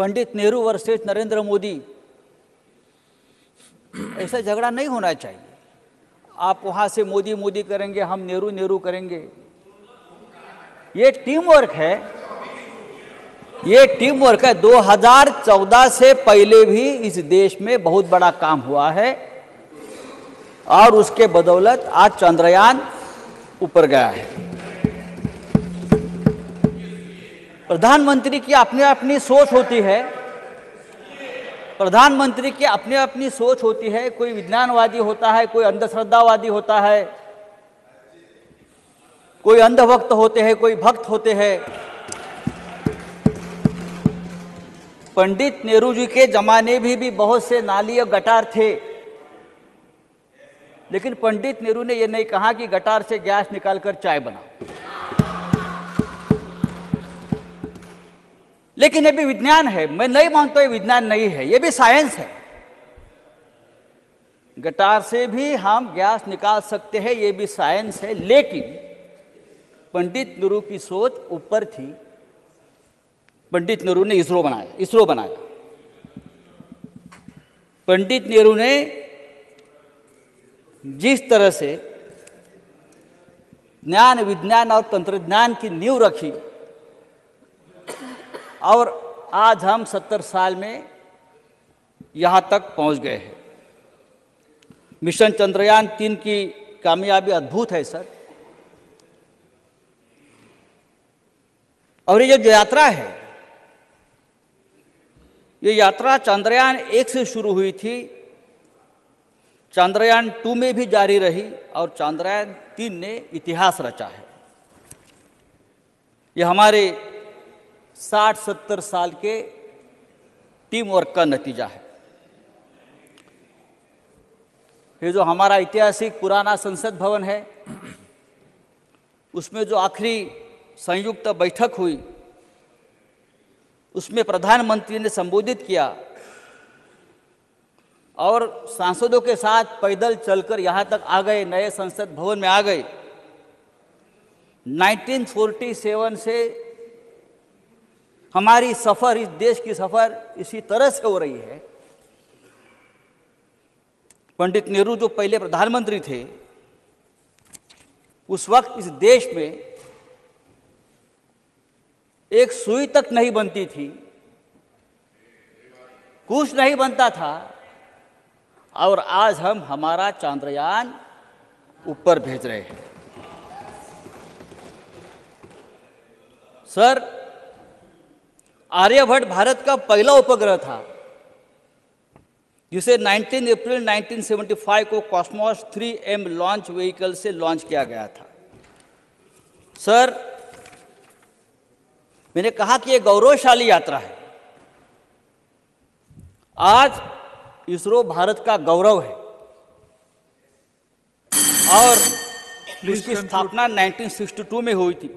Pandit Nehru versus Narendra Modi, ऐसा झगड़ा नहीं होना चाहिए। आप वहां से मोदी मोदी करेंगे, हम नेहरू नेहरू करेंगे। ये टीम वर्क है, ये टीम वर्क है। 2014 से पहले भी इस देश में बहुत बड़ा काम हुआ है और उसके बदौलत आज चंद्रयान ऊपर गया है। प्रधानमंत्री की अपनी अपनी सोच होती है, प्रधानमंत्री की अपनी अपनी सोच होती है। कोई विज्ञानवादी होता है, कोई अंधश्रद्धावादी होता है, कोई अंधभक्त होते हैं, कोई भक्त होते हैं। पंडित नेहरू जी के जमाने में भी बहुत से नाली और गटार थे, लेकिन पंडित नेहरू ने यह नहीं कहा कि गटार से गैस निकालकर चाय बनाओ। लेकिन ये भी विज्ञान है, मैं नहीं मानता ये विज्ञान नहीं है, ये भी साइंस है। गटार से भी हम गैस निकाल सकते हैं, ये भी साइंस है। लेकिन पंडित नेहरू की सोच ऊपर थी। पंडित नेहरू ने इसरो बनाया। पंडित नेहरू ने जिस तरह से ज्ञान, विज्ञान और तंत्रज्ञान की नींव रखी और आज हम 70 साल में यहां तक पहुंच गए हैं। मिशन चंद्रयान 3 की कामयाबी अद्भुत है सर। और ये जो यात्रा है, ये यात्रा चंद्रयान 1 से शुरू हुई थी, चंद्रयान 2 में भी जारी रही और चंद्रयान 3 ने इतिहास रचा है। ये हमारे 60-70 साल के टीम वर्क का नतीजा है। ये जो हमारा ऐतिहासिक पुराना संसद भवन है, उसमें जो आखिरी संयुक्त बैठक हुई, उसमें प्रधानमंत्री ने संबोधित किया और सांसदों के साथ पैदल चलकर यहां तक आ गए, नए संसद भवन में आ गए। 1947 से हमारी सफर, इस देश की सफर इसी तरह से हो रही है। पंडित नेहरू जो पहले प्रधानमंत्री थे, उस वक्त इस देश में एक सुई तक नहीं बनती थी, कुछ नहीं बनता था, और आज हम हमारा चंद्रयान ऊपर भेज रहे हैं। सर, आर्यभट्ट भारत का पहला उपग्रह था, जिसे 19 अप्रैल 1975 को कॉस्मोस 3M लॉन्च व्हीकल से लॉन्च किया गया था। सर, मैंने कहा कि यह गौरवशाली यात्रा है। आज इसरो भारत का गौरव है और इसकी स्थापना 1962 में हुई थी।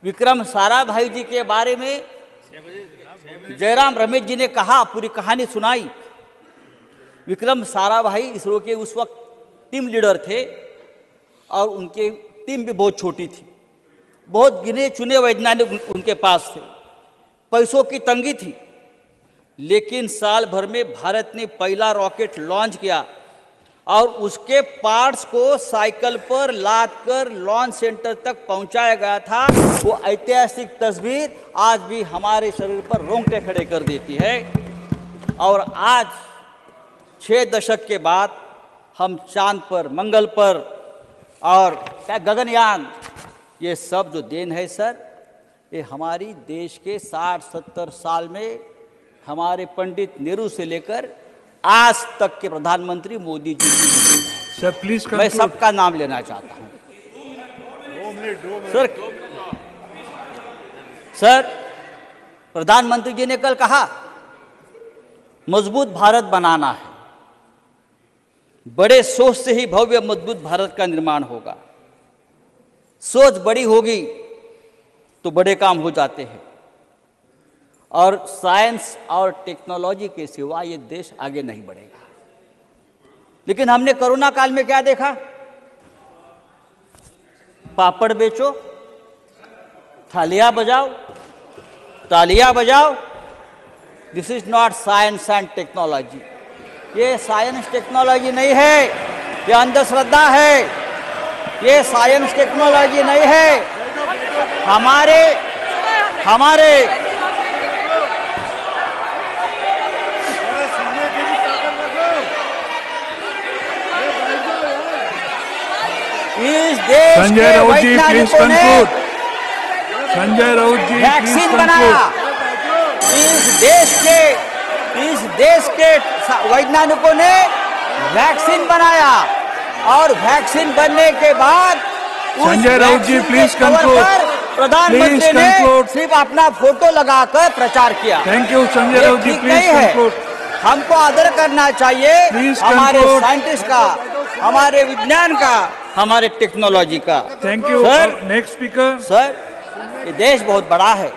विक्रम साराभाई जी के बारे में जयराम रमेश जी ने कहा, पूरी कहानी सुनाई। विक्रम साराभाई इसरो के उस वक्त टीम लीडर थे और उनकी टीम भी बहुत छोटी थी। बहुत गिने चुने वैज्ञानिक उनके पास थे, पैसों की तंगी थी, लेकिन साल भर में भारत ने पहला रॉकेट लॉन्च किया और उसके पार्ट्स को साइकिल पर लादकर लॉन्च सेंटर तक पहुंचाया गया था। वो ऐतिहासिक तस्वीर आज भी हमारे शरीर पर रोंगटे खड़े कर देती है। और आज 6 दशक के बाद हम चांद पर, मंगल पर और क्या गगनयान, ये सब जो देन है सर, ये हमारी देश के 60-70 साल में हमारे पंडित नेहरू से लेकर आज तक के प्रधानमंत्री मोदी जी। सर प्लीज, मैं सबका नाम लेना चाहता हूं। सर, प्रधानमंत्री जी ने कल कहा, मजबूत भारत बनाना है। बड़े सोच से ही भव्य मजबूत भारत का निर्माण होगा। सोच बड़ी होगी तो बड़े काम हो जाते हैं, और साइंस और टेक्नोलॉजी के सिवा ये देश आगे नहीं बढ़ेगा। लेकिन हमने कोरोना काल में क्या देखा? पापड़ बेचो, थालियां बजाओ, तालियां बजाओ, this is not science and technology. ये साइंस टेक्नोलॉजी नहीं है, ये अंधश्रद्धा है। ये साइंस टेक्नोलॉजी नहीं है। हमारे इस देश संजय के राउत जी प्लीज वैज्ञानिकों ने conclude. Sanjay Raut ji please vaccine बनाया। कंक्लूड। इस देश के वैज्ञानिकों ने वैक्सीन बनाया और वैक्सीन बनने के बाद संजय राउत जी प्लीज कंक्लूड। प्रधानमंत्री ने सिर्फ अपना फोटो लगाकर प्रचार किया। थैंक यू संजय राउत जी ठीक प्लीज नहीं है। कंक्लूड। हमको आदर करना चाहिए Please हमारे conclude. साइंटिस्ट का, हमारे विज्ञान का, हमारे टेक्नोलॉजी का। Thank you. Sir, next speaker sir, ये देश बहुत बड़ा है।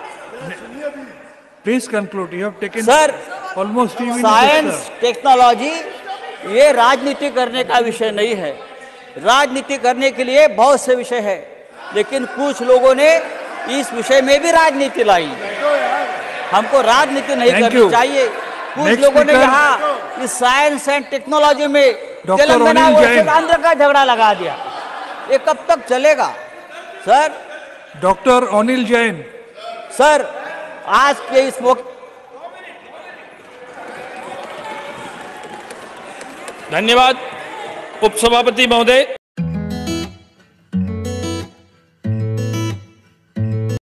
Please conclude. You have taken sir, almost 3 science technology ये राजनीति करने का विषय नहीं है। राजनीति करने के लिए बहुत से विषय है, लेकिन कुछ लोगों ने इस विषय में भी राजनीति लाई। हमको राजनीति नहीं Thank करनी you. चाहिए। कुछ Next लोगों ने speaker. यहाँ इस साइंस एंड टेक्नोलॉजी में डॉक्टर तेलंगाना अनिल वर्सेस जैन। आंध्र का झगड़ा लगा दिया। ये कब तक चलेगा? Sir, doctor Anil Jain. Sir, आज के इस वक्त धन्यवाद उपसभापति महोदय।